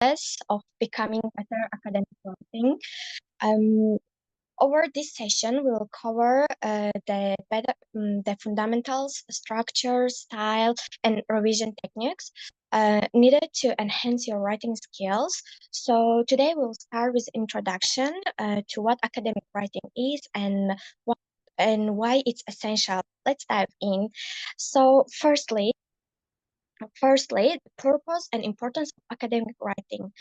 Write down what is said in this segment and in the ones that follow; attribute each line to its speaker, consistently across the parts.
Speaker 1: process of becoming better academic writing. Um, Over this session, we'll cover the fundamentals, structure, style, and revision techniques needed to enhance your writing skills. So today we'll start with introduction to what academic writing is what and why it's essential. Let's dive in. So firstly, the purpose and importance of academic writing.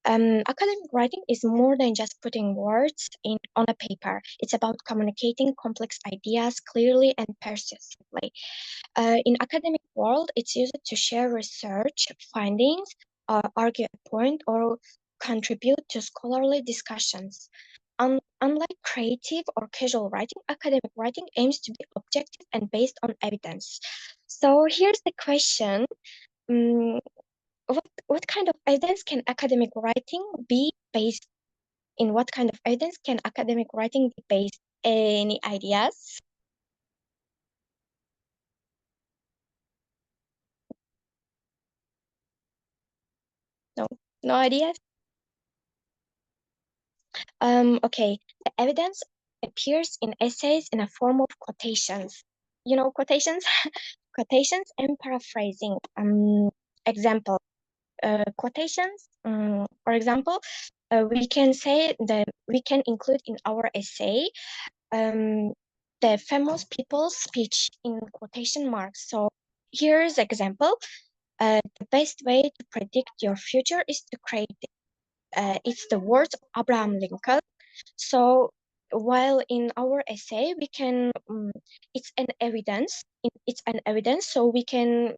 Speaker 1: Academic writing is more than just putting words on a paper. It's about communicating complex ideas clearly and persuasively. In academic world, it's used to share research findings, argue a point, or contribute to scholarly discussions. Unlike creative or casual writing, academic writing aims to be objective and based on evidence. So here's the question. Um, what kind of evidence can academic writing be based in? What kind of evidence can academic writing be based? Any ideas? No, no ideas. Okay, the evidence appears in essays in a form of quotations. You know, quotations, quotations and paraphrasing. Example, quotations. For example, we can say that we can include in our essay um, the famous people's speech in quotation marks. So here's example. The best way to predict your future is to create it. It's the words of Abraham Lincoln. So while in our essay we can, it's an evidence. It's an evidence, so we can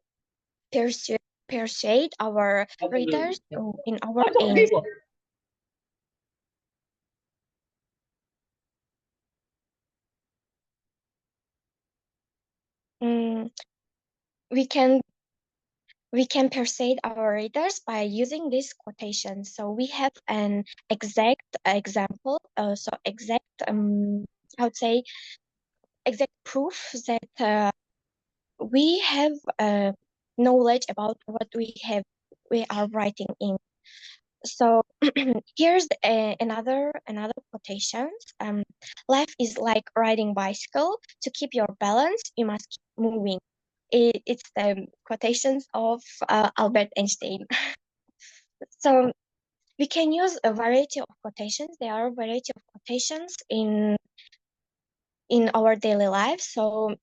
Speaker 1: persuade persuade our readers in our aim. Mm, we can we can persuade our readers by using this quotation. So we have an exact example, so exact, I would say, exact proof that we have knowledge about what we are writing in. So here's another quotations. Life is like riding bicycle. To keep your balance, you must keep moving. It's the quotations of Albert Einstein. So we can use a variety of quotations. There are a variety of quotations in our daily life. So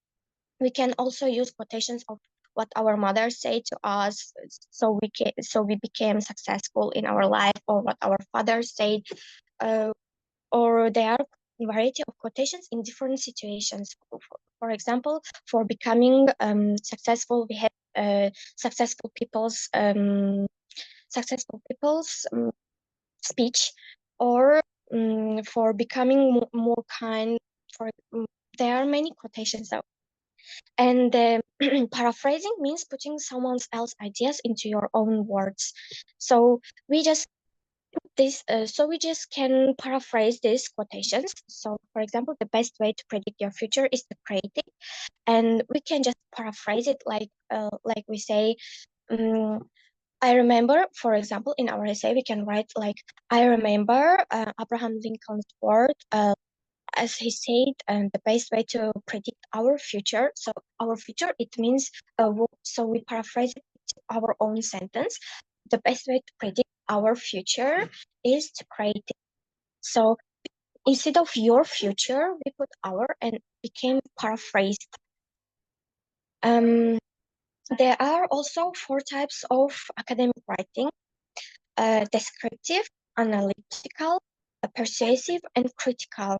Speaker 1: we can also use quotations of what our mother say to us, so we became successful in our life, or what our father said, uh, or there are variety of quotations in different situations. For example, for becoming successful, we have successful people's speech, or for becoming more kind. For there are many quotations out. And paraphrasing means putting someone else's ideas into your own words. So we just we just can paraphrase these quotations. So, for example, the best way to predict your future is to create it, and we can just paraphrase it like we say. Um, I remember, for example, in our essay, we can write like, I remember Abraham Lincoln's word, as he said, and the best way to predict our future. So our future, it means, so we paraphrase it to our own sentence. The best way to predict our future is to create it. So instead of your future, we put our and became paraphrased. Um, there are also four types of academic writing: descriptive, analytical, persuasive, and critical.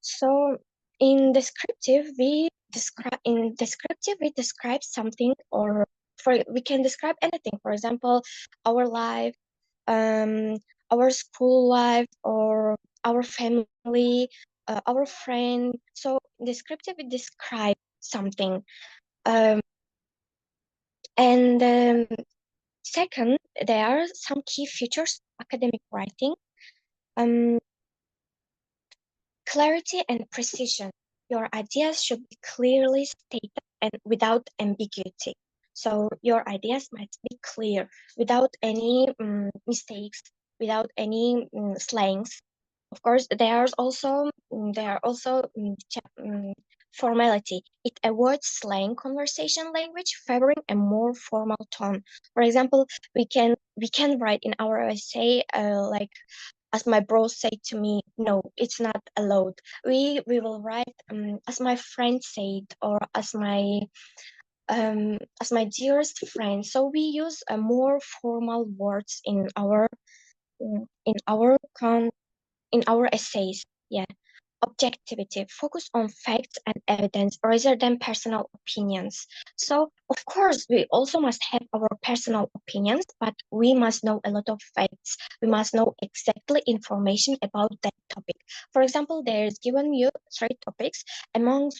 Speaker 1: So in descriptive we describe something, or for we can describe anything. For example, our life, um, our school life, or our family, our friend. So descriptive we describe something. Um, and Second, there are some key features of academic writing. Um, Clarity and precision. Your ideas should be clearly stated and without ambiguity. So your ideas must be clear without any mistakes, without any slangs. Of course, there are also formality. It avoids slang conversation language, favoring a more formal tone. For example, we can write in our essay like as my bro said to me, no, it's not allowed. We will write as my friend said, or as my dearest friend. So we use a more formal words in our in our essays. Yeah. Objectivity, focus on facts and evidence rather than personal opinions. So, of course, we also must have our personal opinions, but we must know a lot of facts. We must know exactly information about that topic. For example, there's given you three topics. Among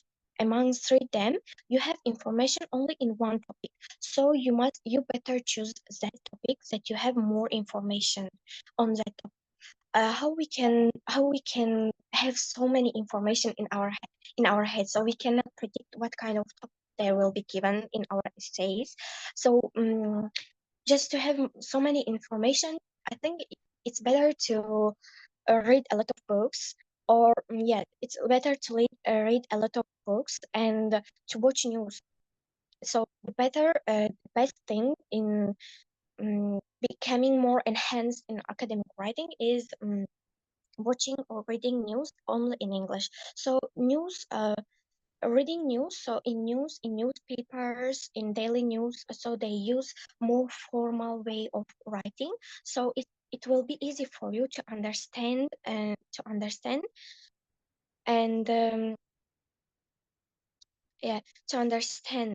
Speaker 1: three them, you have information only in one topic. So you better choose that topic that you have more information on that topic. How we can have so many information in our head, so we cannot predict what kind of topic they will be given in our essays. So just to have so many information, I think it's better to read a lot of books, or yeah, it's better to read a lot of books and to watch news. So the best thing in becoming more enhanced in academic writing is watching or reading news only in English. So reading news. So in newspapers, in daily news, so they use more formal way of writing. So it will be easy for you to understand and yeah, to understand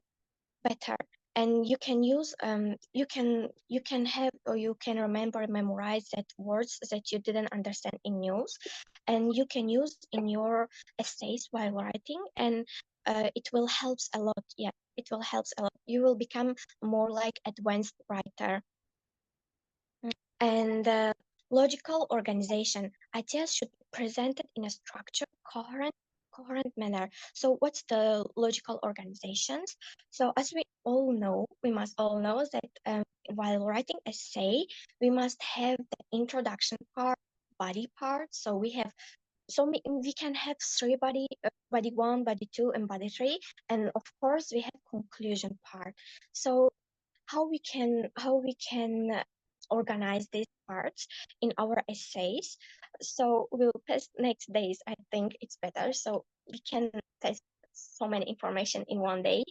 Speaker 1: better. And you can have, or you can remember, memorize that words that you didn't understand in news, and you can use in your essays while writing, and it will helps a lot. Yeah, it will helps a lot. You will become more like advanced writer. And logical organization. Ideas should be presented in a structured, coherent manner. So what's the logical organizations? So as we must all know that while writing essay, we must have the introduction part, body part. So we can have three body one, body two, and body three, and of course we have conclusion part. So how we can organize these parts in our essays. So we'll test next days. I think it's better. So we can test so many information in one day.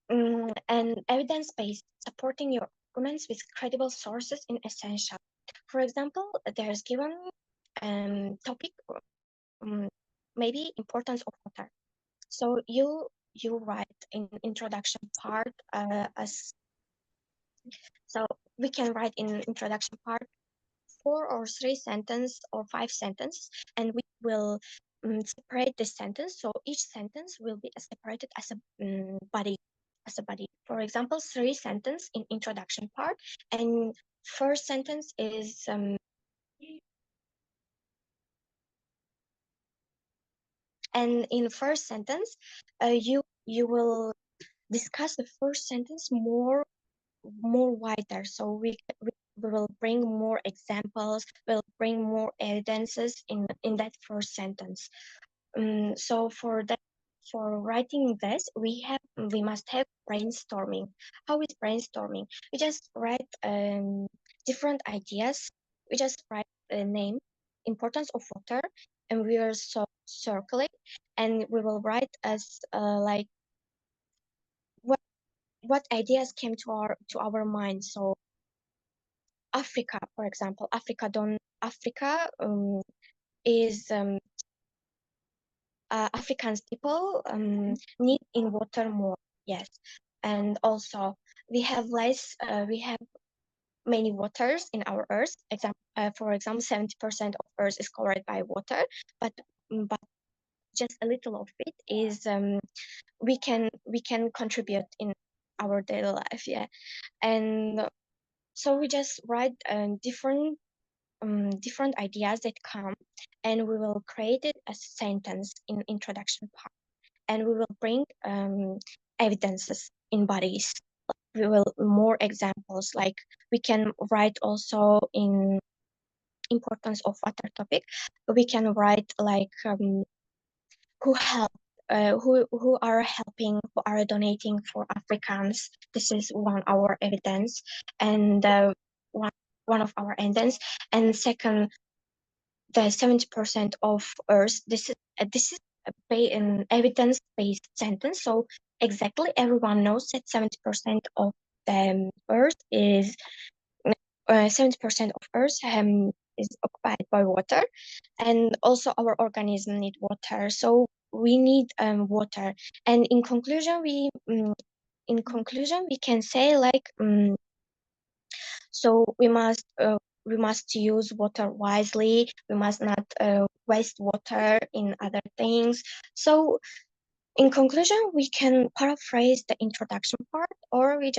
Speaker 1: And evidence-based, supporting your arguments with credible sources in essential. For example, there's given topic, um, maybe importance of water. So you write in introduction part as so we can write in introduction part four or three sentence or five sentences, and we will separate the sentence. So each sentence will be separated as a body, as a body. For example, three sentence in introduction part, and first sentence is and in first sentence, you will discuss the first sentence more wider. So we will bring more examples, we'll bring more evidences in that first sentence. So for writing this, we must have brainstorming. How is brainstorming? We just write different ideas. We just write a name, importance of water, and we are circle it, and we will write as like what what ideas came to our mind. So Africa, for example, Africa is Africans people need in water more. Yes, and also we have many waters in our Earth. For example, 70% of Earth is covered by water, but just a little of it is we can contribute in our daily life. Yeah, and so we just write different ideas that come, and we will create it as a sentence in introduction part, and we will bring evidences in bodies. we will more examples, like we can write also in importance of water topic. We can write like who help, who are helping, who are donating for Africans. This is one our evidence, and one one of our evidence. And second, the 70% of Earth. This is an evidence-based sentence. So exactly everyone knows that 70% of the Earth is 70% of Earth is occupied by water, and also our organism need water. So we need water. And in conclusion we can say like so we must use water wisely. We must not waste water in other things. So in conclusion, we can paraphrase the introduction part, or we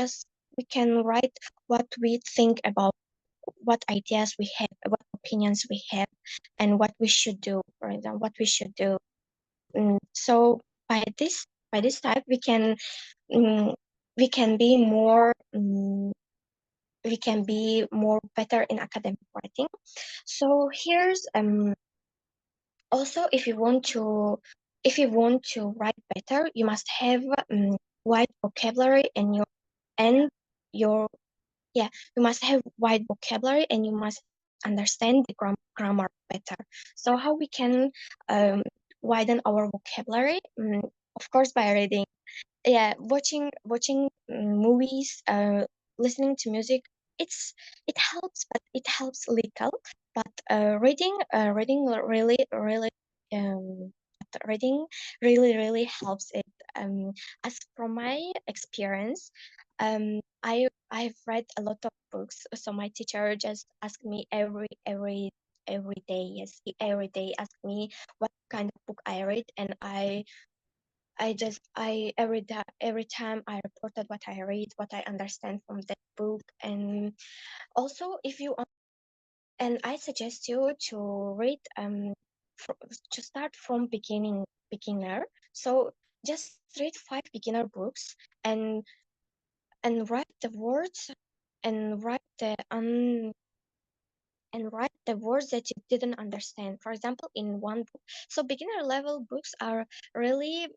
Speaker 1: can write what we think about, what ideas we have, what opinions we have, and what we should do. For example, what we should do. So by this type, um, we can be more we can be more better in academic writing. So here's also, if you want to write better, you must have wide vocabulary and your yeah, you must have wide vocabulary, and you must understand the grammar better. So how we can um, widen our vocabulary? Of course, by reading. Yeah, watching movies, listening to music. It helps, but it helps little. But reading um reading really helps it. As from my experience, I've read a lot of books. So my teacher just asked me every day. Yes, he every day asked me what kind of book I read, and I every time I reported what I read, what I understand from that book. And also, if you and I suggest you to read to start from beginner. So just read 5 beginner books, and write the words, and write the words that you didn't understand. For example, in one book. So beginner level books are really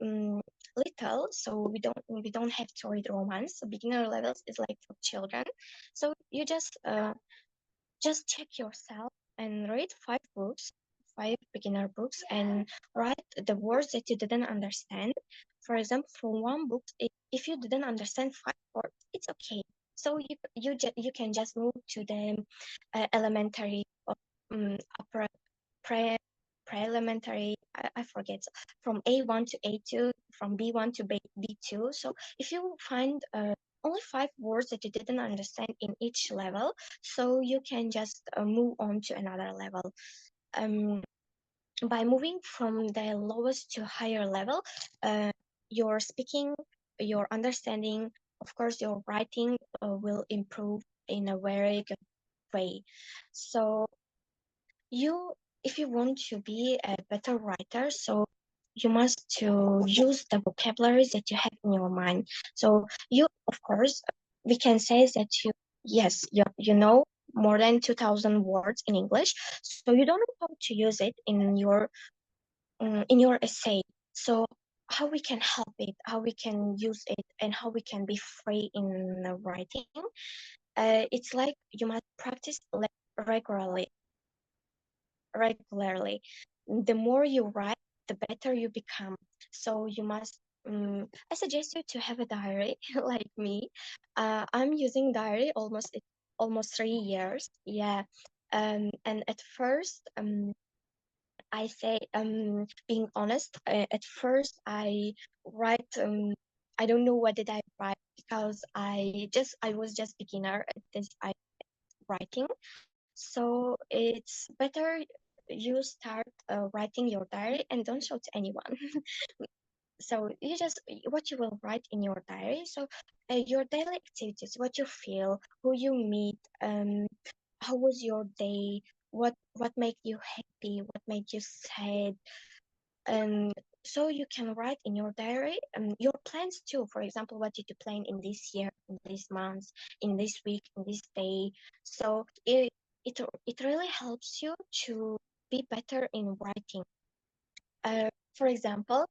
Speaker 1: little, so we don't have to read romance. So beginner levels is like for children. So you just check yourself and read 5 books, 5 beginner books, and write the words that you didn't understand. For example, from one book, if you didn't understand 5 words, it's okay. So you can just move to the elementary or upper pre pre-elementary. I forget, from A1 to A2, from B1 to B2. So if you find only 5 words that you didn't understand in each level, so you can just move on to another level. Um, by moving from the lowest to higher level, uh, your speaking, your understanding, of course, your writing will improve in a very good way. So you if you want to be a better writer, so you must to use the vocabularies that you have in your mind. So you, of course, we can say that yes, you know more than 2000 words in English, so you don't know how to use it in your essay. So how we can help it, how we can use it, and how we can be free in writing. It's like you must practice regularly regularly. The more you write, the better you become. So you must. I suggest you to have a diary like me. I'm using diary almost 3 years. Yeah. And at first, I say, being honest, at first I write. I don't know what did I write, because I was just beginner at this writing. So it's better you start writing your diary and don't show to anyone. So you just what you will write in your diary. So your daily activities, what you feel, who you meet, how was your day, what made you happy, what made you sad, so you can write in your diary your plans too. For example, what did you plan in this year, in this month, in this week, in this day. So it really helps you to be better in writing. Uh, for example,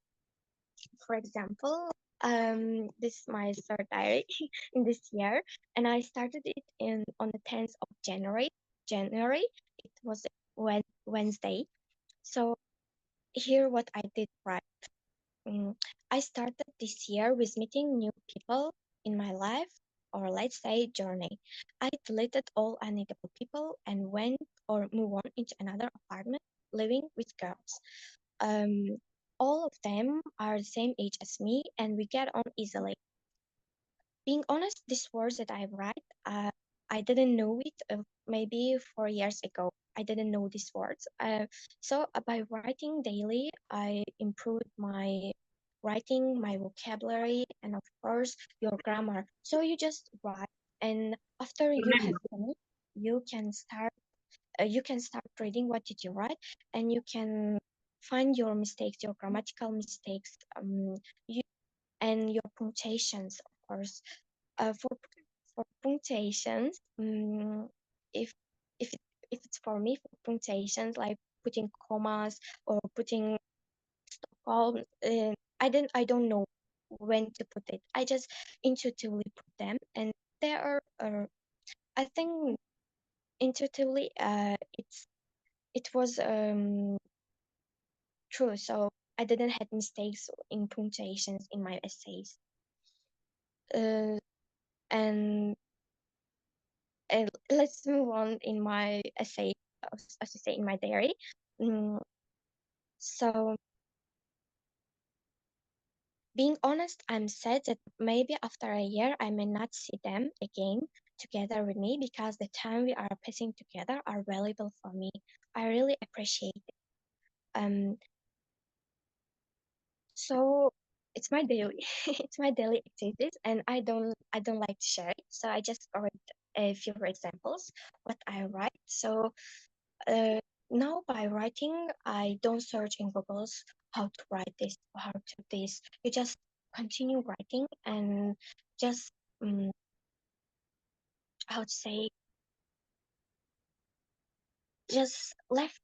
Speaker 1: this is my third diary in this year, and I started it in on the 10th of January. January, it was Wednesday. So here what I did right. Mm, I started this year with meeting new people in my life, or let's say journey. I deleted all unneedable people and went or move on into another apartment living with girls. Um, all of them are the same age as me and we get on easily. Being honest, these words that I write, I didn't know it maybe 4 years ago. I didn't know these words. So by writing daily, I improved my writing, my vocabulary, and of course your grammar. So you just write, and after you have finished, you can start reading what did you write, and you can find your mistakes, your grammatical mistakes, you and your punctuations, of course. For punctuations, if if it, if it's for me for punctuations like putting commas or putting all, I don't know when to put it. I just intuitively put them, and there are I think intuitively it was true. So I didn't have mistakes in punctuations in my essays. Uh, and let's move on in my essay, as you say, in my diary. Mm, so, being honest, I'm sad that maybe after a year I may not see them again together with me because the time we are passing together are valuable for me. I really appreciate it. Um, so it's my daily, it's my daily activities, and I don't like to share it. So I just write a few examples what I write. So Uh, now by writing, I don't search in Google's how to write this or how to this. You just continue writing and just how to say just left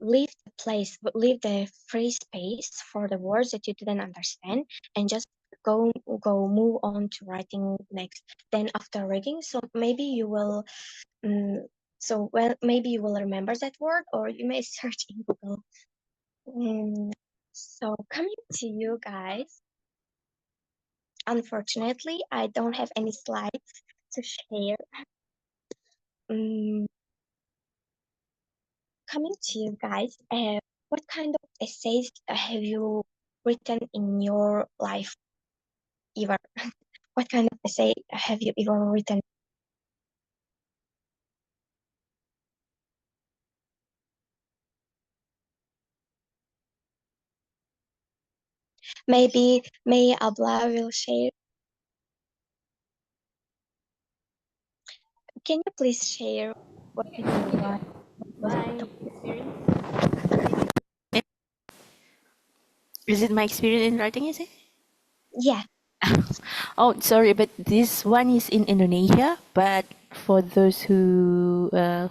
Speaker 1: leave the place, but leave the free space for the words that you didn't understand, and just go move on to writing next. Then after reading, so maybe you will maybe you will remember that word, or you may search in Google. So coming to you guys, unfortunately, I don't have any slides to share. Um, Coming to you guys, what kind of essays have you written in your life ever? What kind of essay have you ever written? Maybe May Abla will share. Can you please share what did you write? What was the
Speaker 2: My
Speaker 1: topic?
Speaker 2: experience. Is it my experience in writing essay?
Speaker 1: Yeah.
Speaker 2: Oh, sorry, but this one is in Indonesia. But for those who, the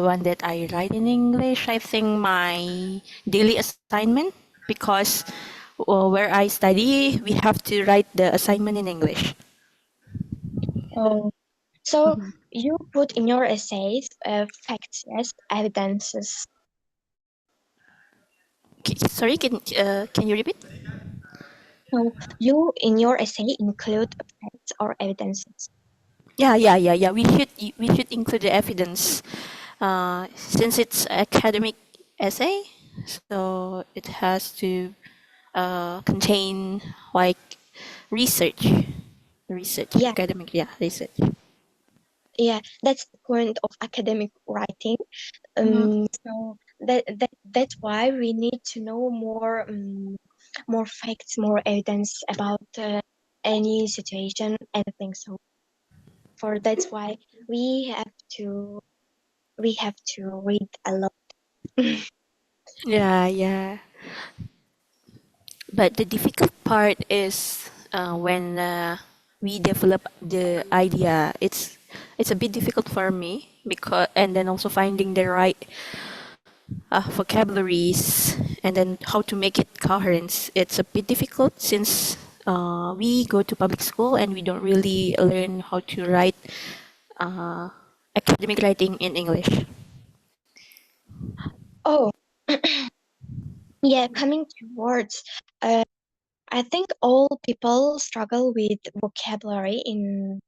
Speaker 2: one that I write in English, I think my daily assignment, because where I study, we have to write the assignment in English.
Speaker 1: Oh, so you put in your essays facts, yes, evidences.
Speaker 2: Sorry, can you repeat?
Speaker 1: So you in your essay include facts or evidences.
Speaker 2: Yeah. We should include the evidence, since it's academic essay, so it has to contain like research,
Speaker 1: Yeah,
Speaker 2: academic, yeah, research.
Speaker 1: yeah, that's the point of academic writing.
Speaker 2: Mhm.
Speaker 1: So that's why we need to know more facts, more evidence about any situation, anything. So for that's why we have to we have to read a lot.
Speaker 2: Yeah. But the difficult part is when we develop the idea. It's a bit difficult for me because, and then also finding the right vocabularies and then how to make it coherent. It's a bit difficult since we go to public school and we don't really learn how to write uh, academic writing in English.
Speaker 1: Oh, yeah, coming to words. Uh, I think all people struggle with vocabulary in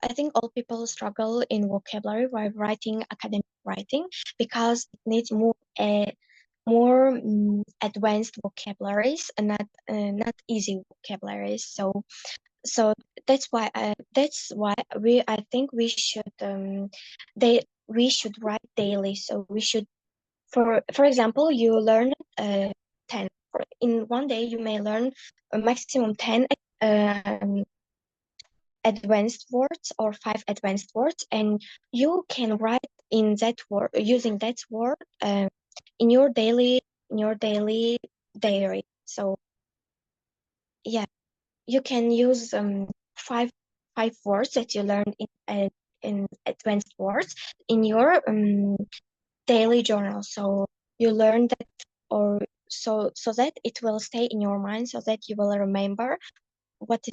Speaker 1: I think all people struggle in vocabulary while writing academic writing because it needs more advanced vocabularies and not easy vocabularies. So that's why I think we should write daily. So we should for example you learn 10 in one day you may learn a maximum 10 um, advanced words or 5 advanced words, and you can write in that word using that word in your daily diary. So yeah, you can use five words that you learned in advanced words in your daily journal. So you learn that, or so that it will stay in your mind, so that you will remember what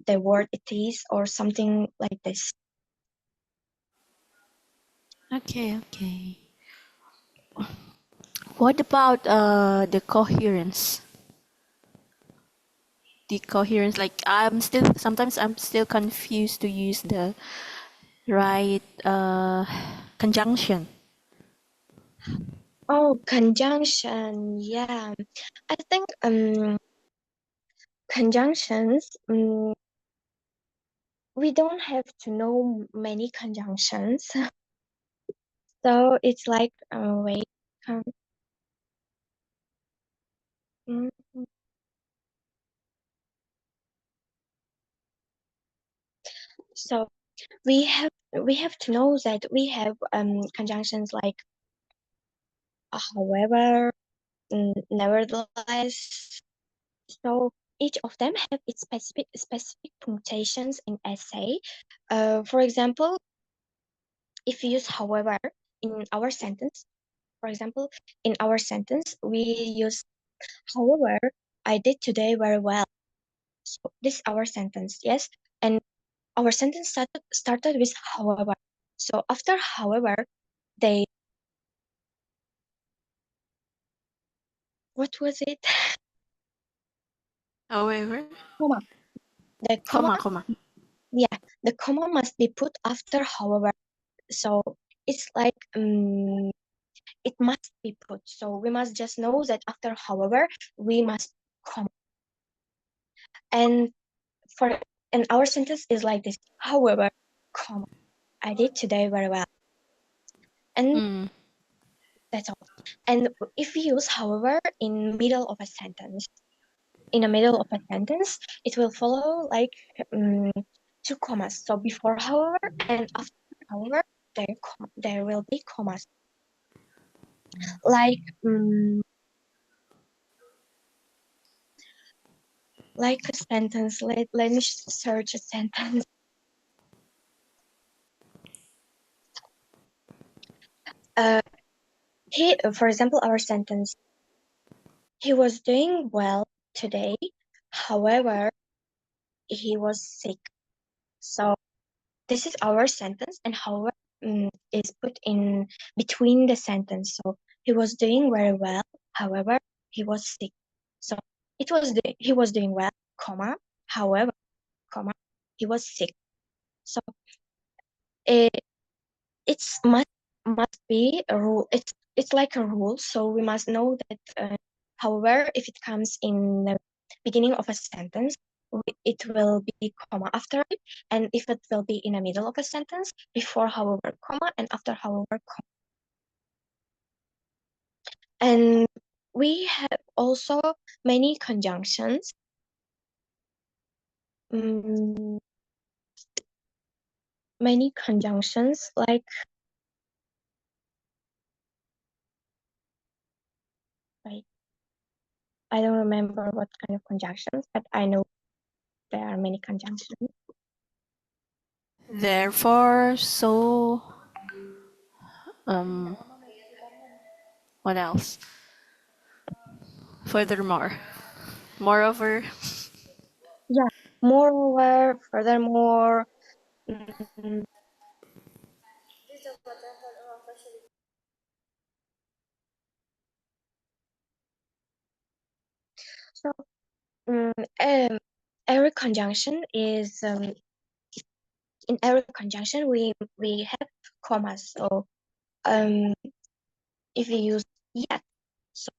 Speaker 1: the word it is, or something like this.
Speaker 2: Okay, okay. What about the coherence? The coherence, like I'm still confused to use the right conjunction.
Speaker 1: Oh, conjunction. Yeah. I think conjunctions, we don't have to know many conjunctions. So it's like wait. Um, mm, so we have to know that we have conjunctions like however, nevertheless. So each of them have its specific punctuations in essay. For example, if you use however in our sentence, for example, in our sentence, we use however, I did today very well. So this is our sentence, yes? And our sentence started with however. So after however, they, what was it?
Speaker 2: However,
Speaker 1: Comma. The comma,
Speaker 2: comma.
Speaker 1: yeah, the comma must be put after however. So it's like it must be put. So we must just know that after however, we must comma. And for and our sentence is like this. However, comma, I did today very well. And
Speaker 2: Mm.
Speaker 1: that's all. And if we use however in middle of a sentence, in the middle of a sentence, it will follow like um, two commas. So before however and after however, there will be commas. Like like a sentence. Let me search a sentence. Uh, for example, our sentence. He was doing well today. However, he was sick. So this is our sentence, and however is put in between the sentence. So he was doing very well. However, he was sick. So he was doing well, comma. However, comma, he was sick. So it it's must be a rule. It's like a rule. So we must know that. However, if it comes in the beginning of a sentence, it will be comma after it, and if it will be in the middle of a sentence, before however comma and after however comma. And we have also many conjunctions. Mm, many conjunctions like wait. I don't remember what kind of conjunctions, but I know there are many conjunctions.
Speaker 2: Therefore, so, um, what else? Furthermore, moreover,
Speaker 1: Yeah. Moreover, furthermore, mm, so mm, um, every conjunction is in every conjunction we have commas. So um, if you use yet, so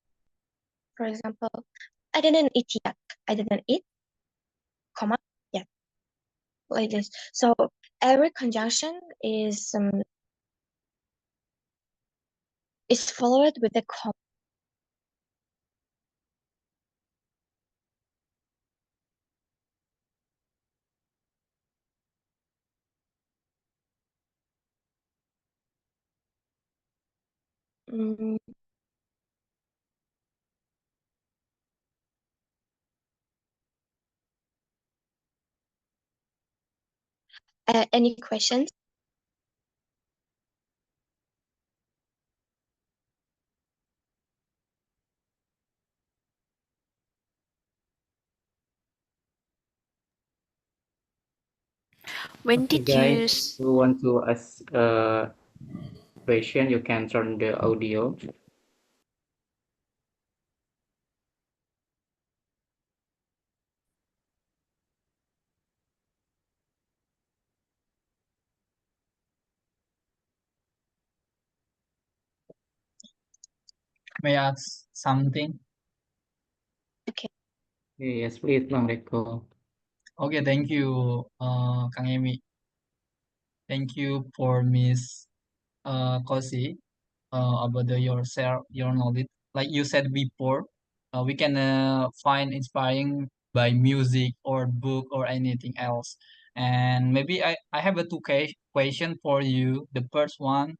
Speaker 1: for example, I didn't eat yet. I didn't eat, comma yet, like this. So every conjunction is followed with a comma. Mm, any questions?
Speaker 2: when
Speaker 3: Okay,
Speaker 2: did you?
Speaker 3: guys, who want to ask a question, you can turn the audio.
Speaker 4: May I ask something?
Speaker 1: Okay.
Speaker 3: Yes, please, Bang Reko.
Speaker 4: Okay, thank you, Kang Emi. Thank you for Miss Kosi about your share your knowledge. Like you said before, we can find inspiring by music or book or anything else. And maybe I have a question for you. The first one,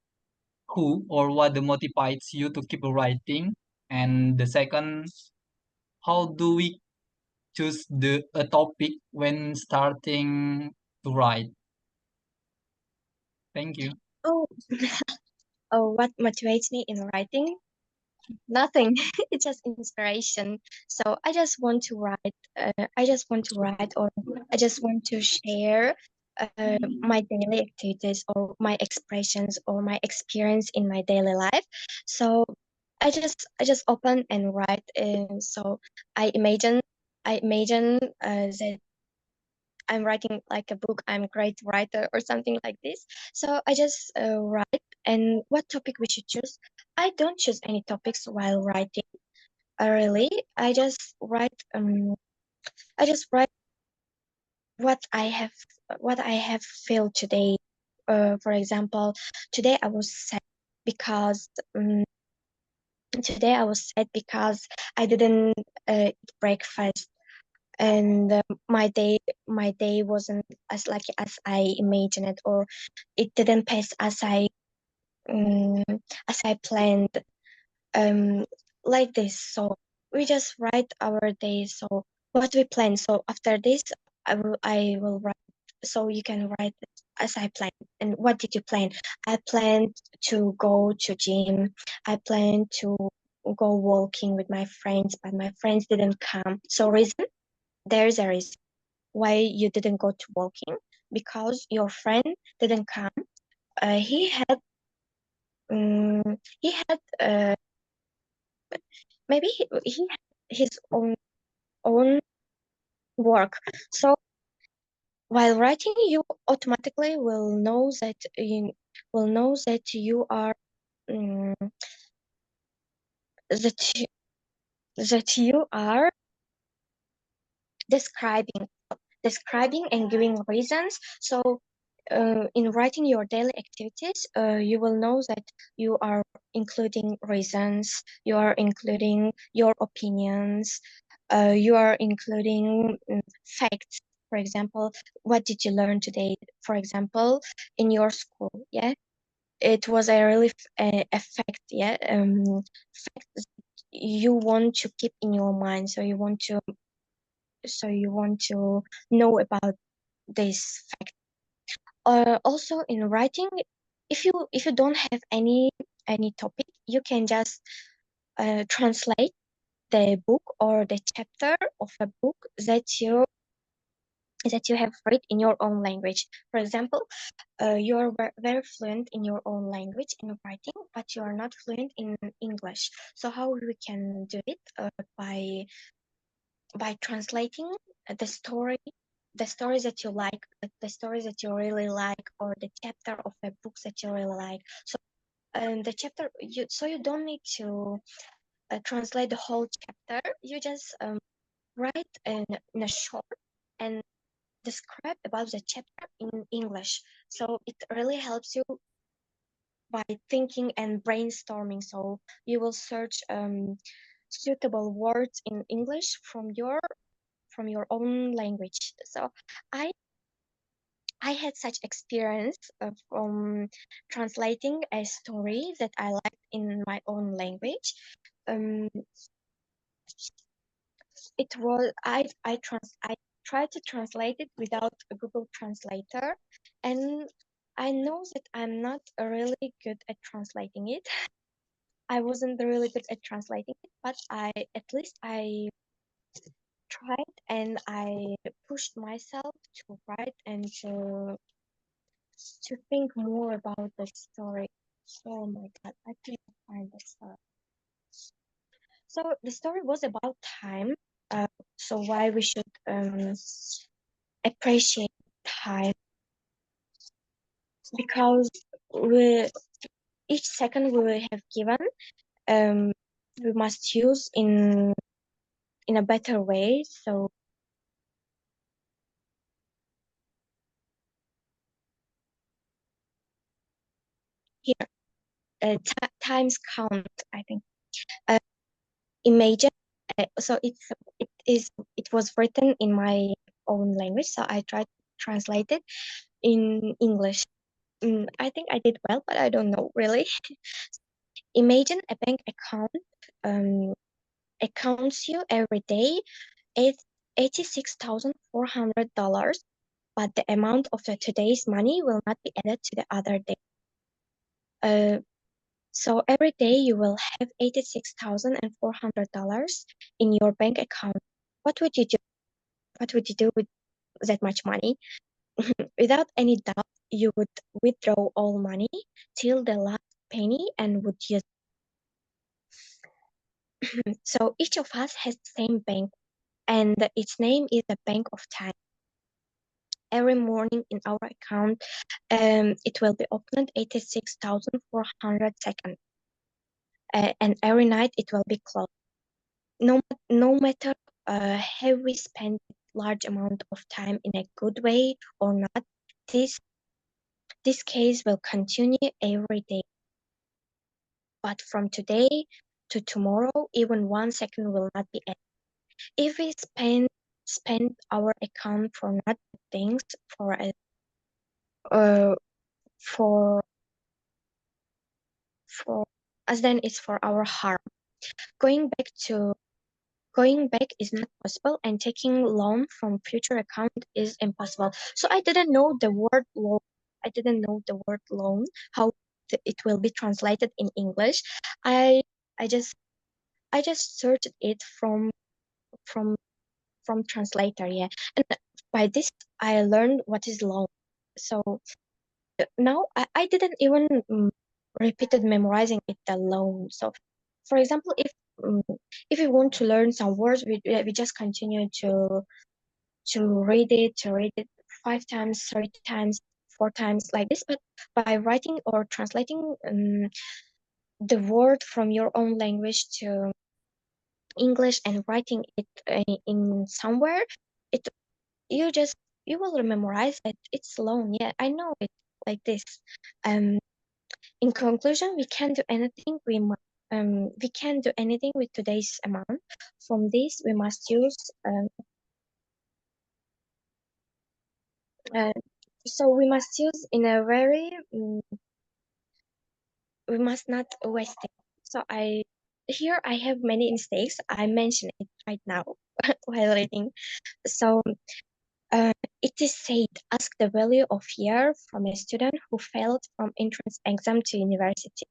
Speaker 4: who or what motivates you to keep writing? And the second, how do we choose a topic when starting to write? Thank you.
Speaker 1: Oh, oh, what motivates me in writing? Nothing. It's just inspiration. So I just want to write. I just want to write, or I just want to share my daily activities, or my expressions, or my experience in my daily life. So I just open and write. And so I imagine that I'm writing like a book. I'm a great writer or something like this. So I just write. And what topic we should choose? I don't choose any topics while writing. Really, I just write. I just write what I have, what I have felt today. For example, today I was sad because today I was sad because I didn't eat breakfast, and my day wasn't as lucky as I imagined it, or it didn't pass um, as I planned, um like this. So we just write our day, so what we plan. So after this I will write, so you can write as I planned. And what did you plan? I planned to go to gym. I planned to go walking with my friends, but my friends didn't come. So reason, there's a reason why you didn't go to walking, because your friend didn't come. He had maybe he had his own work. So while writing, you automatically will know that you are um, that you, that you are describing describing and giving reasons. So, in writing your daily activities, you will know that you are including reasons, you are including your opinions, you are including facts. For example, what did you learn today? For example, in your school, yeah, it was a really a fact, yeah, fact you want to keep in your mind. So you want to know about this fact. Also in writing, if you don't have any topic, you can just translate the book or the chapter of a book that you have read in your own language. For example, you are very fluent in your own language in writing, but you are not fluent in English. So how we can do it? By translating the story, the stories that you like, the stories that you really like, or the chapter of a book that you really like. So the chapter, you don't need to translate the whole chapter. You just write in a short and describe about the chapter in English. So it really helps you by thinking and brainstorming. So you will search suitable words in English from your own language. So I I had such experience from translating a story that I liked in my own language. Um, it was I tried to translate it without a Google Translator, and I know that I'm not really good at translating it. I wasn't really good at translating it, but I tried and I pushed myself to write and to think more about the story. Oh my god, I can't find the story. So the story was about time. Uh, so why we should appreciate time, because we each second we have given, um, we must use in a better way. So here, times count. I think. Uh, Imagine. It was written in my own language, so I tried to translate it in English. I think I did well, but I don't know really. Imagine a bank account um, accounts you every day eight $86,400, but the amount of the today's money will not be added to the other day. Uh, so every day you will have $86,400 in your bank account. What would you do? What would you do with that much money? Without any doubt, you would withdraw all money till the last penny and would use. So each of us has the same bank, and its name is the Bank of Time. Every morning in our account, it will be opened 86,400 seconds, and every night it will be closed. No matter have we spent large amount of time in a good way or not, this this case will continue every day. But from today to tomorrow, even 1 second will not be added. If we spend our account for not good things, for a uh, for for as then it's for our harm. Going back to Going back is not possible, and taking loan from future account is impossible. So I didn't know the word loan. I didn't know the word loan, how it will be translated in English. I I just I just searched it from from translator, yeah. And by this I learned what is loan. So now I didn't even repeated memorizing it alone. So for example, um, if we want to learn some words, we just continue to read it 5 times, 3 times, 4 times like this. But by writing or translating the word from your own language to English and writing it in somewhere, it you just you will memorize that it's long. Yeah, I know it like this. Um, in conclusion, we can do anything with today's amount. From this, we must use uh, we must use in a very we must not waste it. So here I have many mistakes. I mention it right now while reading. So it is said, ask the value of year from a student who failed from entrance exam to university,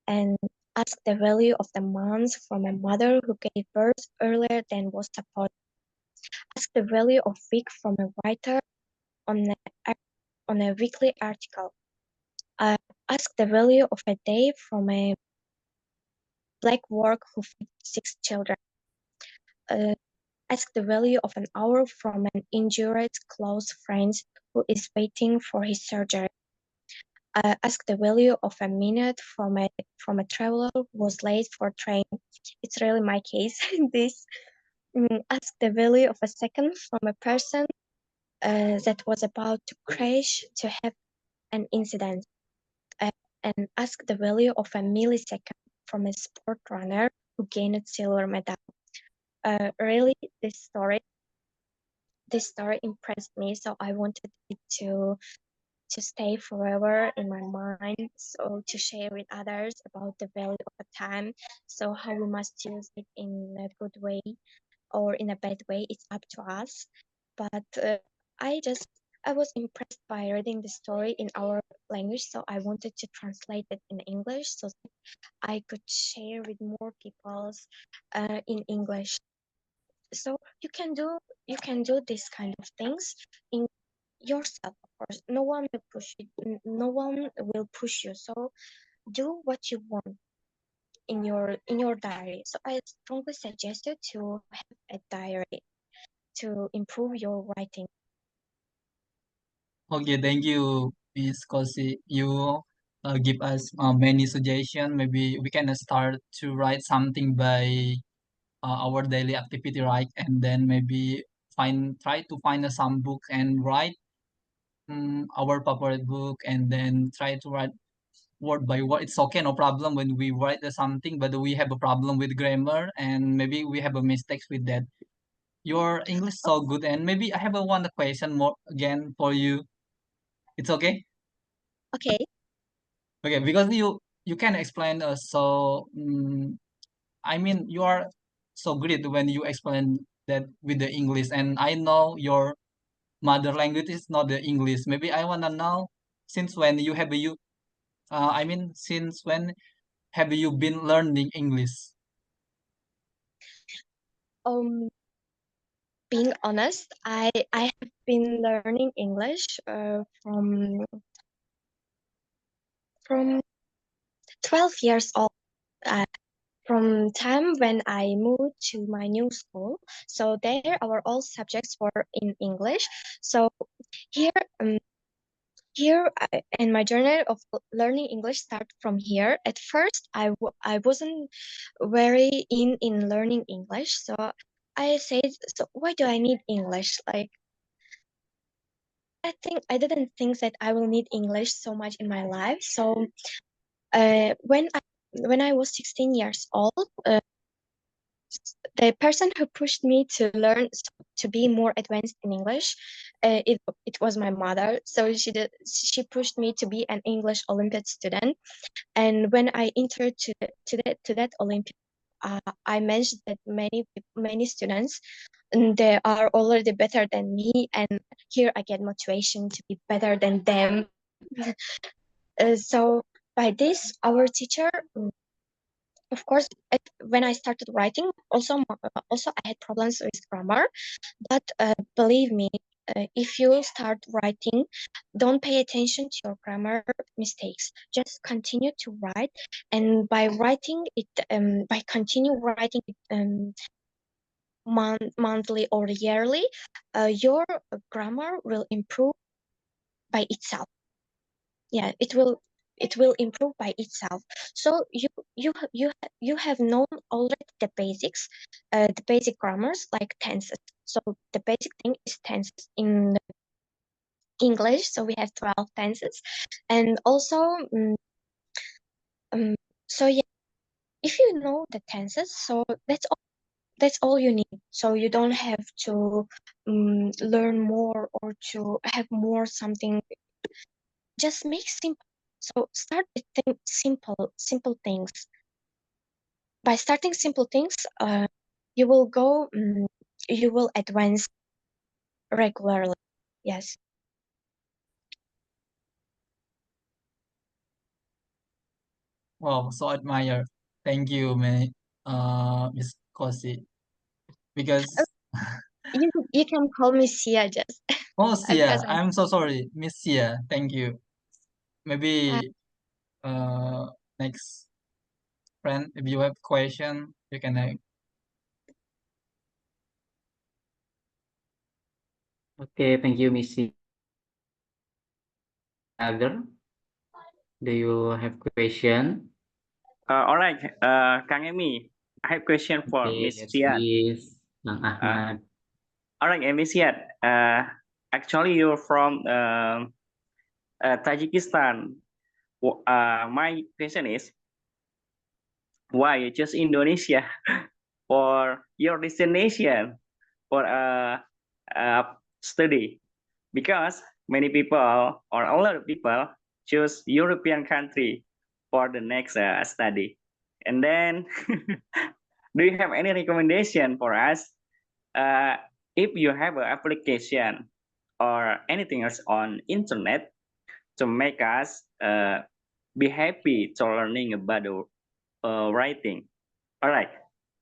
Speaker 1: and ask the value of the month from a mother who gave birth earlier than was supposed. Ask the value of week from a writer on a weekly article. Uh, ask the value of a day from a black worker who fed 6 children. Uh, ask the value of an hour from an injured close friend who is waiting for his surgery. Ask the value of a minute from a traveler who was late for train. It's really my case. This ask the value of a second from a person that was about to crash to have an incident. Uh, and ask the value of a millisecond from a sport runner who gained silver medal. Really, this story impressed me, so I wanted it to stay forever in my mind, so to share with others about the value of a time, so how we must use it in a good way or in a bad way, it's up to us. But i just I was impressed by reading the story in our language, so I wanted to translate it in English so that I could share with more people in English. So you can do this kind of things in yourself. Of course, no one will push you. No one will push you, so do what you want in your diary. So I strongly suggest you to have a diary to improve your writing.
Speaker 4: Okay, thank you, Miss Kosi. You give us many suggestions. Maybe we can start to write something by our daily activity, right? And then maybe try to find some book and write our favorite book, and then try to write word by word. It's okay, no problem when we write something, but we have a problem with grammar and maybe we have a mistakes with that. Your English so good, and maybe I have a one question more again for you. It's okay?
Speaker 1: Okay.
Speaker 4: Okay, because you can explain us so I mean you are so great when you explain that with the English, and I know your mother language is not the English. Maybe I wanna know since when you have you I mean since when have you been learning English?
Speaker 1: Um, being honest, I have been learning English from 12 years old. Uh, from time when I moved to my new school. So there our all subjects were in English. So here um, and my journey of learning English start from here. At first I wasn't very in learning English. So I said, so why do I need English? Like I didn't think that I will need English so much in my life. So uh, when I when I was 16 years old, the person who pushed me to learn to be more advanced in English, it was my mother. So she pushed me to be an English Olympiad student. And when I entered to that Olympiad, I mentioned that many students, and they are already better than me, and here I get motivation to be better than them. So by this, our teacher, of course, when I started writing, also I had problems with grammar. But believe me, if you start writing, don't pay attention to your grammar mistakes. Just continue to write, and by continue writing it monthly or yearly, your grammar will improve by itself. Yeah, it will improve by itself. So you have known already the basics, the basic grammars like tenses. So the basic thing is tenses in English. So we have 12 tenses, and also um, so yeah, if you know the tenses, so that's all you need. So you don't have to learn more or to have more something. Just make simple. So start with simple things. by starting simple things, you will go, you will advance regularly. Yes.
Speaker 4: Wow, so admire. Thank you, Miss Kosi. Because
Speaker 1: You can call me Sia just
Speaker 4: oh,
Speaker 1: because
Speaker 4: Sia, I'm so sorry, Miss Sia. Thank you.
Speaker 1: uh,
Speaker 4: Maybe next friend, if you have question, you can ask.
Speaker 3: Okay, thank you, Missy. Other, do you have question?
Speaker 5: All right, Kang Emi, I have question for
Speaker 3: Okay,
Speaker 5: Miss
Speaker 3: yes,
Speaker 5: Sian.
Speaker 3: please, Bang
Speaker 5: Uh,
Speaker 3: Ahmad.
Speaker 5: all right, Miss Sian. Actually, you're from Tajikistan. My question is, why you choose Indonesia for your destination for study? Because many people or a lot of people choose European country for the next study. And then, do you have any recommendation for us? Uh, if you have an application or anything else on internet to make us be happy to learning about the writing. All right,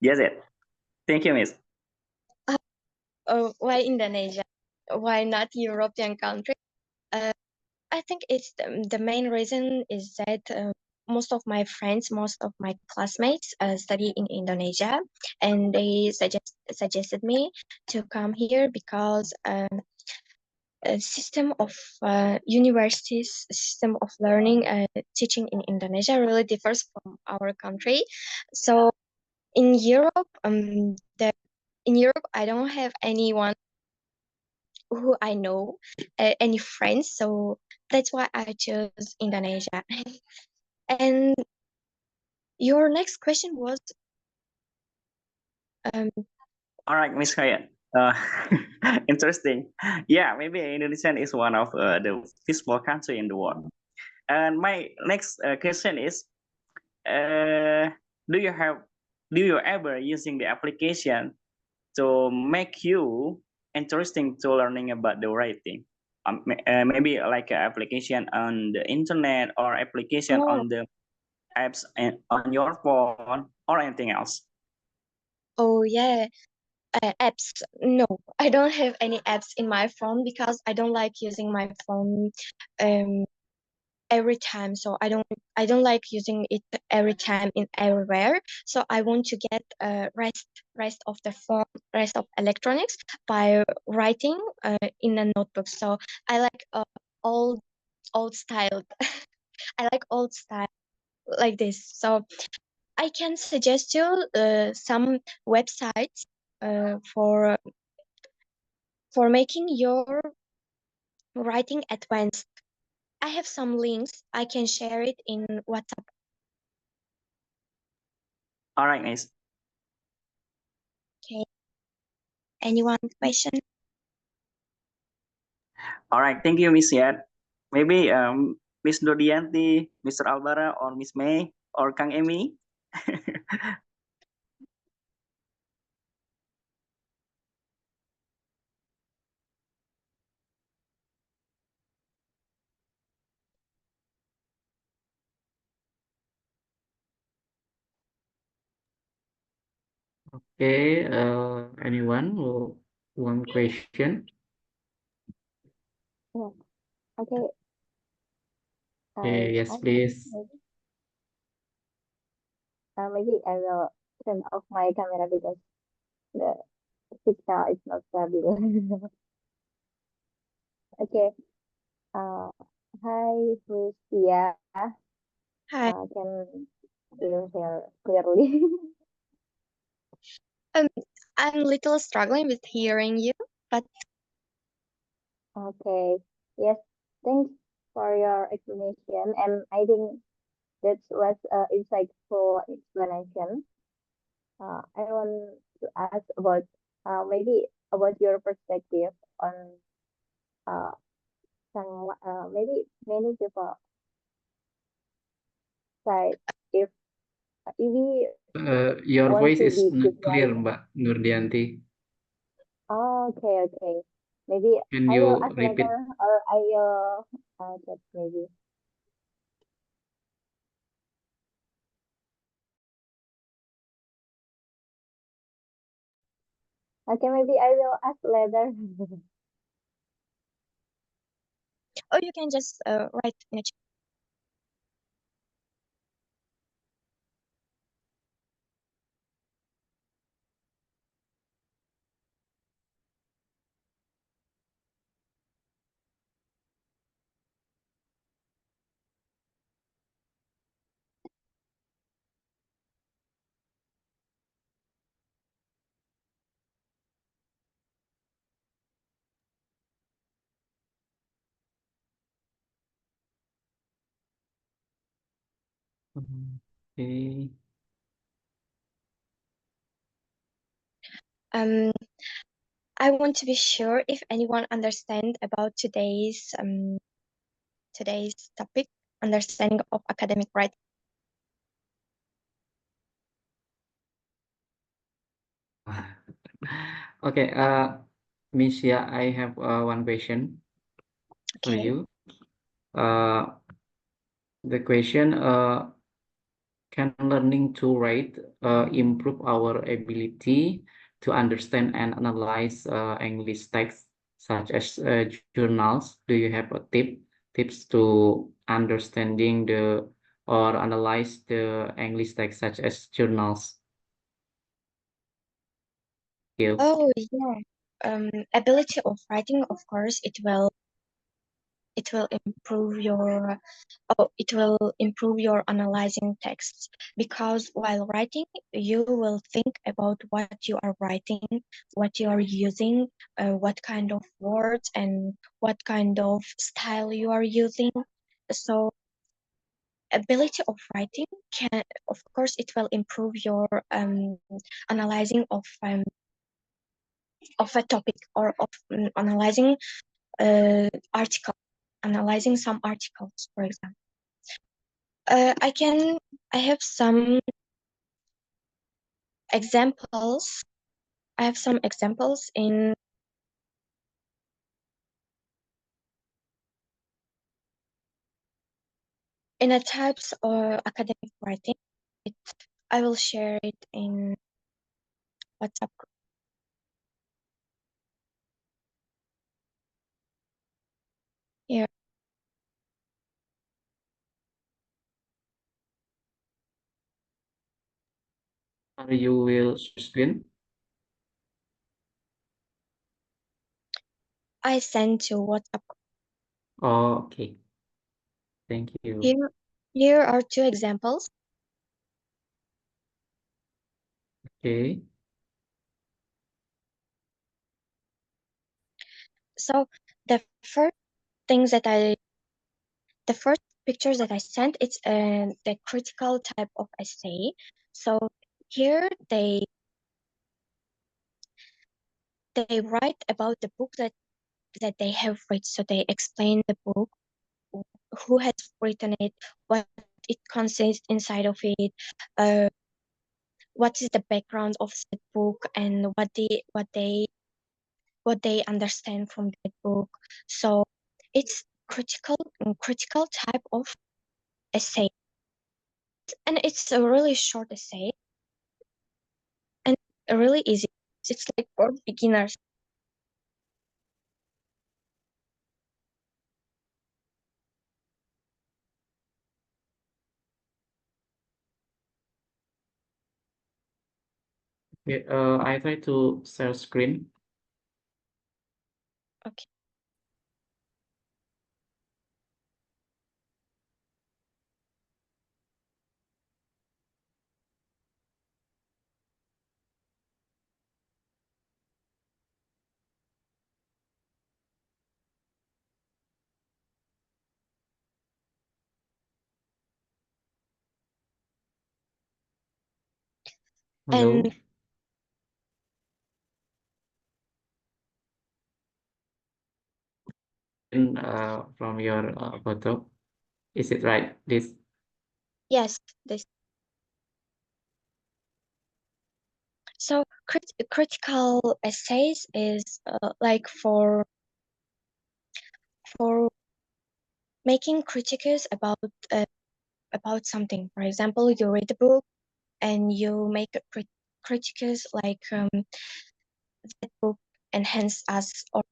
Speaker 5: yes it. Thank you, Miss.
Speaker 1: why Indonesia? Why not European country? Uh, I think it's the main reason is that most of my friends, most of my classmates study in Indonesia, and they suggested me to come here because a system of universities, system of learning, teaching in Indonesia really differs from our country. So in Europe, in Europe, I don't have anyone who I know, any friends. So that's why I chose Indonesia. And your next question was, um,
Speaker 5: All right, Miss Kaya. Uh, interesting. Yeah, maybe Indonesia is one of the peaceful country in the world. And my next question is, uh, do you have, do you ever using the application to make you interesting to learning about the writing? Maybe like an application on the internet or application
Speaker 1: oh,
Speaker 5: on the apps and on your phone or anything else.
Speaker 1: oh yeah, apps. No, I don't have any apps in my phone because I don't like using my phone um every time. So I don't like using it every time in everywhere. So I want to get rest of the phone, rest of electronics by writing in a notebook. So I like old style. I like old style like this. So I can suggest you some websites for making your writing advanced. I have some links. I can share it in WhatsApp.
Speaker 5: All right, Miss.
Speaker 1: Okay. Anyone question?
Speaker 5: All right, thank you, Miss Yad. Maybe Miss Dodianti, Mr. Albara, or Miss May, or Kang Emi.
Speaker 3: Okay, anyone who one question?
Speaker 6: Yeah. Okay.
Speaker 3: Okay,
Speaker 6: I
Speaker 3: yes,
Speaker 6: ask
Speaker 3: please.
Speaker 6: maybe I will turn off my camera because the signal is not stable. Okay. Uh, Hi, Lucia.
Speaker 1: Hi.
Speaker 6: Can you hear clearly?
Speaker 1: Um, I'm a little struggling with hearing you, but
Speaker 6: Okay. Yes. Thanks for your explanation, and I think that was insightful explanation. I want to ask about maybe about your perspective on uh, maybe many people say if we
Speaker 3: Your
Speaker 6: want
Speaker 3: voice
Speaker 6: to
Speaker 3: is
Speaker 6: be
Speaker 3: not
Speaker 6: good
Speaker 3: clear,
Speaker 6: writer.
Speaker 3: Mbak Nurdianti.
Speaker 6: Oh, okay. Maybe
Speaker 3: Can
Speaker 6: I will
Speaker 3: you
Speaker 6: ask
Speaker 3: repeat?
Speaker 6: later, or I will chat maybe. Okay, maybe I will ask later.
Speaker 1: Or you can just write in a chat.
Speaker 3: Okay.
Speaker 1: Um, I want to be sure if anyone understand about today's topic, understanding of academic writing.
Speaker 3: Okay, Misha, I have one question for
Speaker 1: Okay.
Speaker 3: you. The question, can learning to write improve our ability to understand and analyze English text, such as journals? Do you have a tips to understanding the or analyze the English text, such as journals? Thank you.
Speaker 1: Oh yeah. Ability of writing, of course, it will improve your it will improve your analyzing texts, because while writing you will think about what you are writing, what you are using, what kind of words and what kind of style you are using. So ability of writing can, of course, it will improve your analyzing of a topic, or of analyzing article, analyzing some articles, for example. Uh, I can I have some examples. I have some examples in a types of academic writing. It, I will share it in WhatsApp group here.
Speaker 3: You will share screen.
Speaker 1: I send to WhatsApp group.
Speaker 3: Oh, okay. Thank you.
Speaker 1: Here are two examples.
Speaker 3: Okay.
Speaker 1: So the first things that I the first pictures that I sent, it's the critical type of essay. So here they write about the book that they have read. So they explain the book, who has written it, what it consists inside of it, uh, what is the background of the book, and what they understand from that book. So it's critical type of essay, and it's a really short essay and really easy. It's like for beginners.
Speaker 3: Okay, I try to share screen.
Speaker 1: Okay.
Speaker 3: Hello.
Speaker 1: And
Speaker 3: From your photo, is it right? This.
Speaker 1: yes, this critical essays is like for making critiques about something. For example, you read a book and you make a critiques like that book enhanced us, or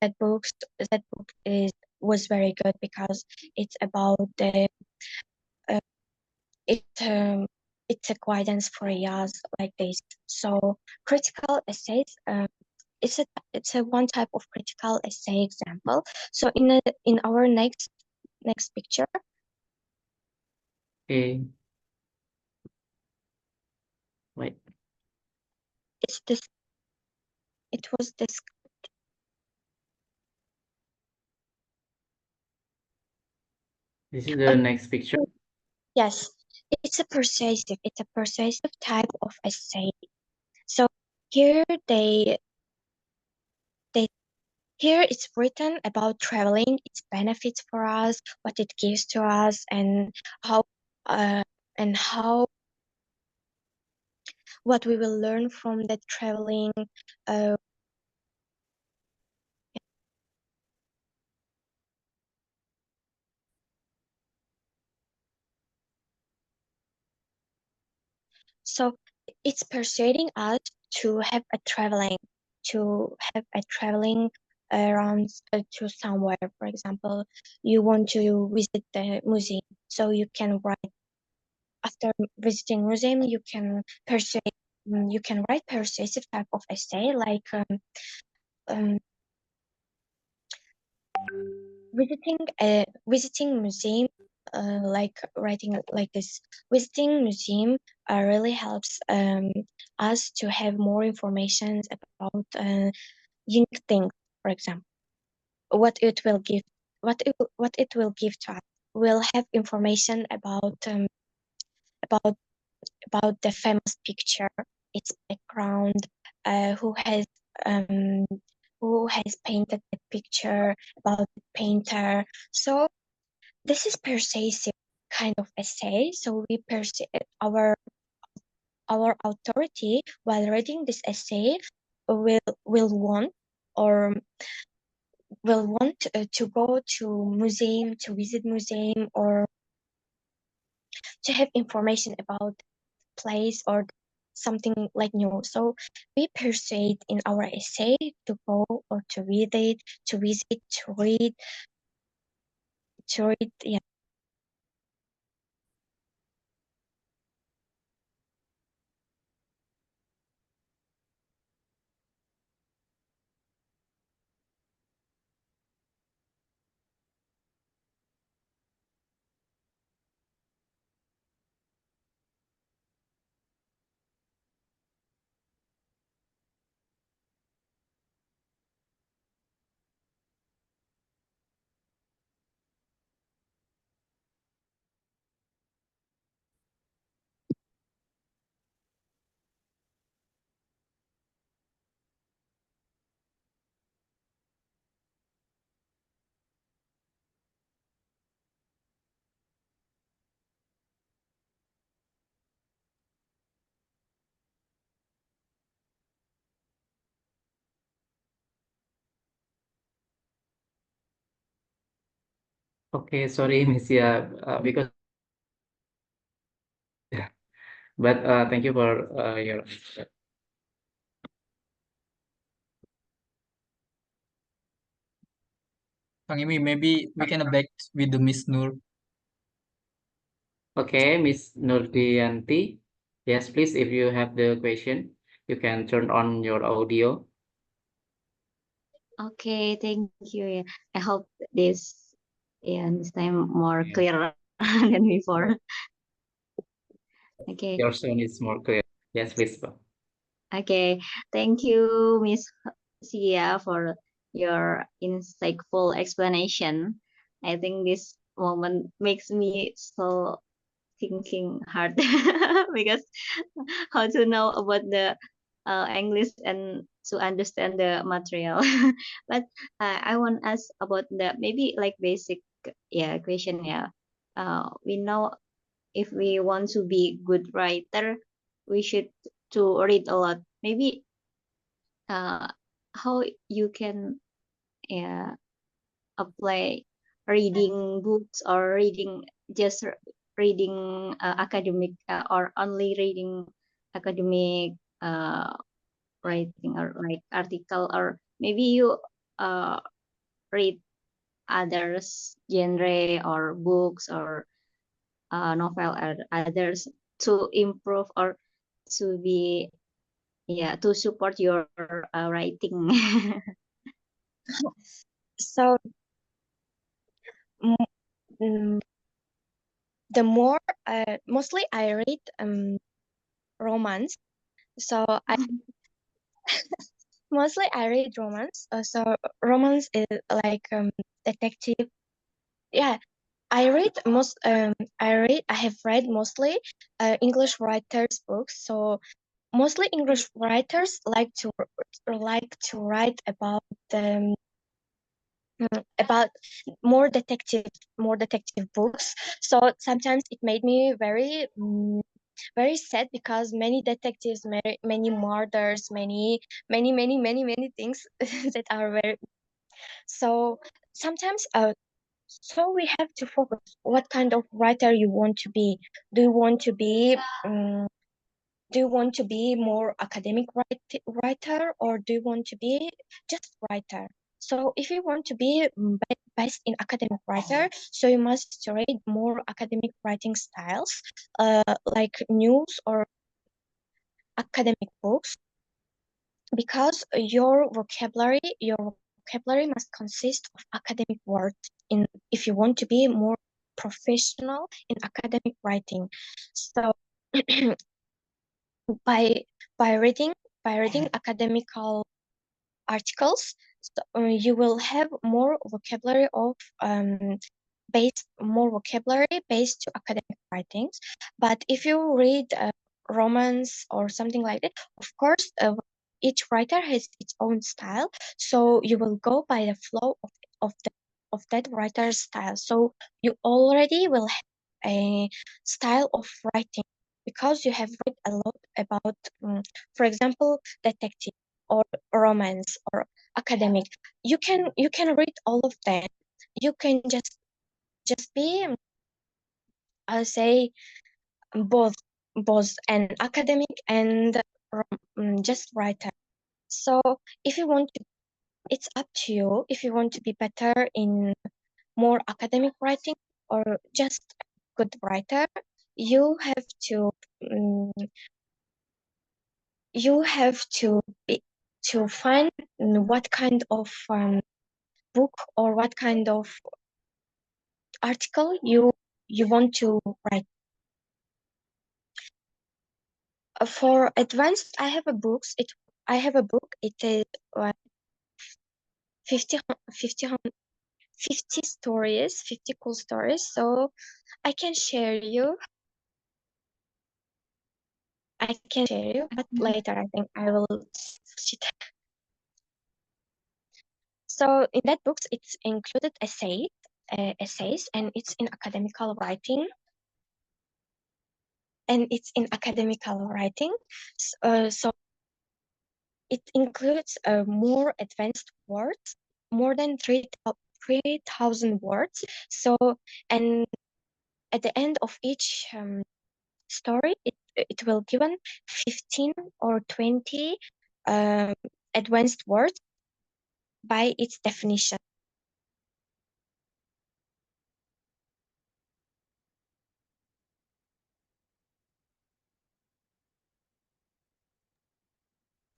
Speaker 1: that book was very good because it's about the uh, it it's a guidance for us like this. So critical essays, it's a one type of critical essay example. So in our next picture,
Speaker 3: Okay. Wait.
Speaker 1: it's this. It was this.
Speaker 3: This is the next picture.
Speaker 1: Yes, it's a persuasive type of essay. So here they here it's written about traveling, its benefits for us, what it gives to us, how uh, and how what we will learn from that traveling. Uh, so it's persuading us to have a traveling around to somewhere. For example, you want to visit the museum, so you can write after visiting museum. You can write persuasive type of essay like um, visiting museum, like writing like this. Visiting museum really helps us to have more information about unique things. For example, what it will give, what it will give to us. We'll have information about about the famous picture, its background, who um, has painted the picture, about the painter. So this is persuasive kind of essay. So we perceive our authority while reading this essay will want or will want to go to museum, to visit museum, or to have information about place or something like new. So we persuade in our essay to go or to read it, to visit, to read. Yeah.
Speaker 3: Okay, sorry, Miss Ya, because but thank you for your.
Speaker 4: Kang Imi, maybe we can back with the Miss Nur.
Speaker 3: Okay, Miss Nurdianti. Yes, please, if you have the question, you can turn on your audio.
Speaker 7: Okay, thank you. Yeah. I hope this time more clear than before. Okay.
Speaker 3: Your sound is more clear. Yes, please.
Speaker 7: Okay. Thank you, Miss Sia, for your insightful explanation. I think this moment makes me so thinking hard because how to know about the English and to understand the material. But I want to ask about the maybe like basic question. We know if we want to be good writer, we should to read a lot maybe how you can apply reading books or just reading academic or only reading academic writing or like article, or maybe you read others genre or books or novel or others to improve or to be to support your writing.
Speaker 1: So mm, mm, the more mostly I read romance. So I mostly I read romance. So romance is like detective. Yeah, I have read mostly English writers books. So mostly English writers like to write about more detective books. So sometimes it made me very sad because many detectives, many murders, many things that are very. So sometimes so we have to focus what kind of writer you want to be. Do you want to be um, do you want to be more academic writer, or do you want to be just writer? So if you want to be based in academic writer, so you must read more academic writing styles, like news or academic books, because your vocabulary must consist of academic words in if you want to be more professional in academic writing. So by by reading by reading academical articles, so, you will have more vocabulary based to academic writings. But if you read romance or something like that, of course, each writer has its own style, so you will go by the flow of the of that writer's style. So you already will have a style of writing because you have read a lot about, for example, detective or romance or academic. You can read all of them. You can just be, I'll say, both an academic and just writer. So if you want to, it's up to you if you want to be better in more academic writing or just a good writer. You have to um, you have to be to find what kind of book or what kind of article you want to write. For advanced, I have a book. It is 50, 50, 50 stories, 50 cool stories. So I can share you. But later I think I will. So in that books, it's included essays, and it's in academical writing. So it includes more advanced words, more than 3,000 words. So, and at the end of each story, it will given 15 or 20 um, advanced words by its definition.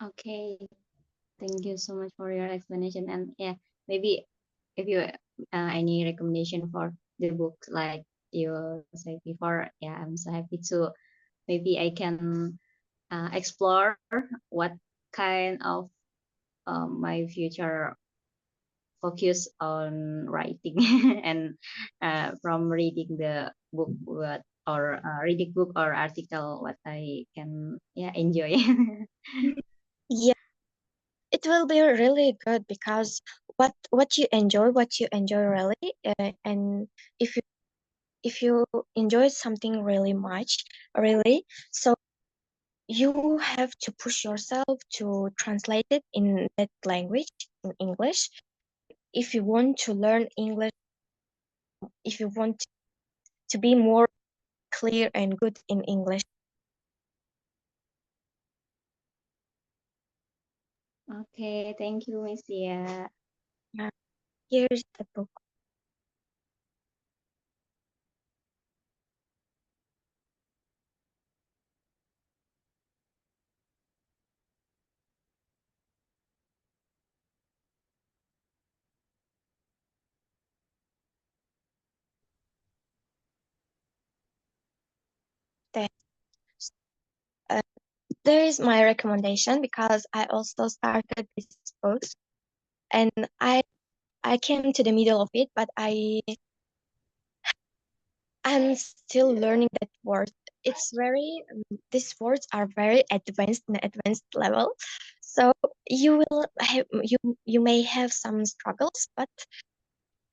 Speaker 7: Okay, thank you so much for your explanation. And yeah, maybe if you any recommendation for the book like you said before, yeah, I'm so happy to maybe I can explore what kind of my future focus on writing and from reading the book what or reading book or article what I can enjoy.
Speaker 1: Yeah, it will be really good because what you enjoy really, and if you enjoy something really much, really, so you have to push yourself to translate it in that language, in English. If you want to learn English, if you want to be more clear and good in English.
Speaker 7: Okay, thank you, Miss Sia.
Speaker 1: Here's the book. There, uh, there is my recommendation because I also started this book and I came to the middle of it, but I'm still learning that word. It's very these words are very advanced in advanced level, so you may have some struggles, but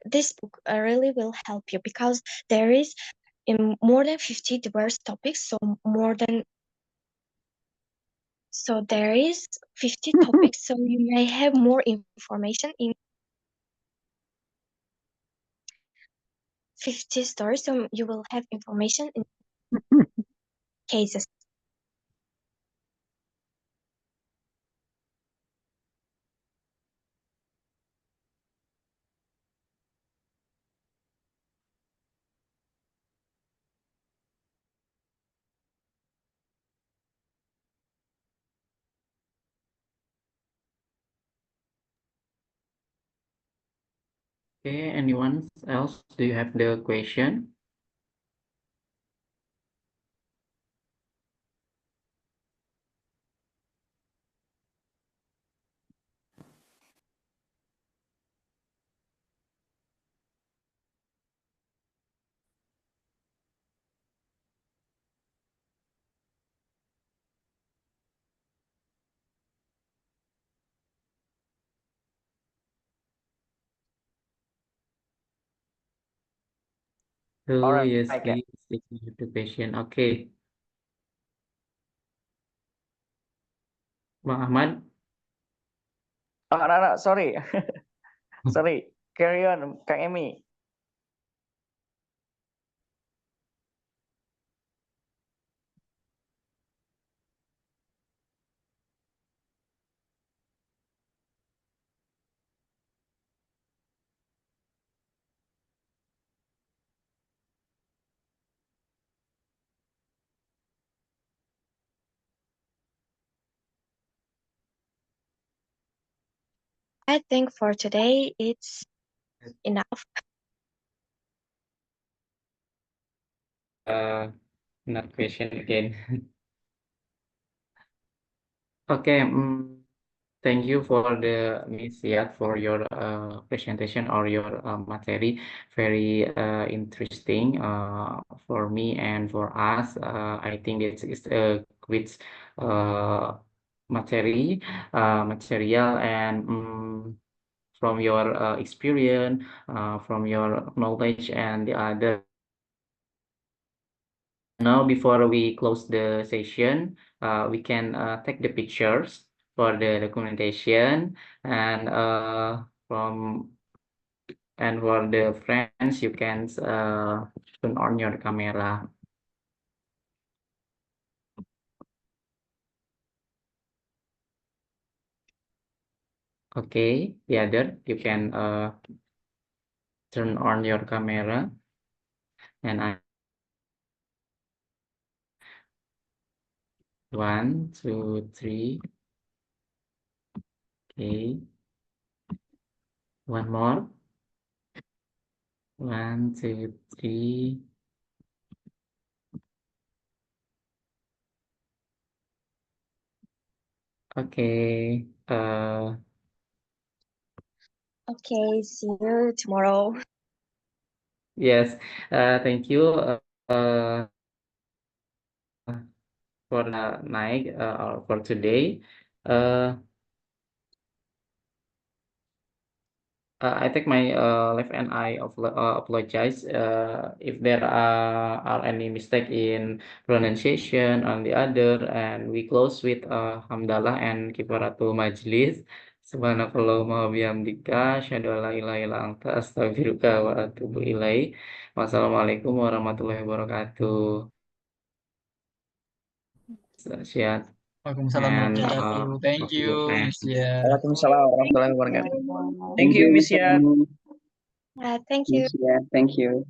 Speaker 1: this book really will help you because there is in more than 50 diverse topics, so there is 50 topics, so you may have more information in 50 stories, so you will have information in cases.
Speaker 3: Okay, anyone else? Do you have the question?
Speaker 5: All
Speaker 3: Oh,
Speaker 5: right,
Speaker 3: yes,
Speaker 5: okay.
Speaker 3: please, if you have the question. Okay, Bang Ahmad.
Speaker 5: Oh, no, sorry. Sorry. Carry on, Kang Emi.
Speaker 1: I think for today it's enough.
Speaker 3: Not question again. Okay, thank you for the Miss Yat for your presentation or your material. Very interesting for me and for us. I think it's a great uh, material, material and from your experience, from your knowledge and the other. Now, before we close the session, we can take the pictures for the documentation and from and for the friends, you can turn on your camera. Okay, the other you can turn on your camera and I 1, 2, 3. Okay, one more. 1, 2, 3. Okay.
Speaker 1: Okay, see you tomorrow.
Speaker 3: Yes. Thank you. Uh, for the night or for today. Uh, I take my left hand. I apologize if there are any mistake in pronunciation on the other, and we close with hamdalah and kifaratul majlis. Subhanakallahumma wa bihamdika asyhadu an la ilaha illa anta astaghfiruka wa atubu ilaik. Wassalamualaikum warahmatullahi wabarakatuh. Syad
Speaker 4: Waalaikumsalam
Speaker 3: and
Speaker 4: warahmatullahi wabarakatuh. Thank you, Miss Sia.
Speaker 5: Waalaikumsalam warahmatullahi wabarakatuh. Thank you, Miss Yat.
Speaker 1: Thank you.
Speaker 5: Miss Yat. Thank you.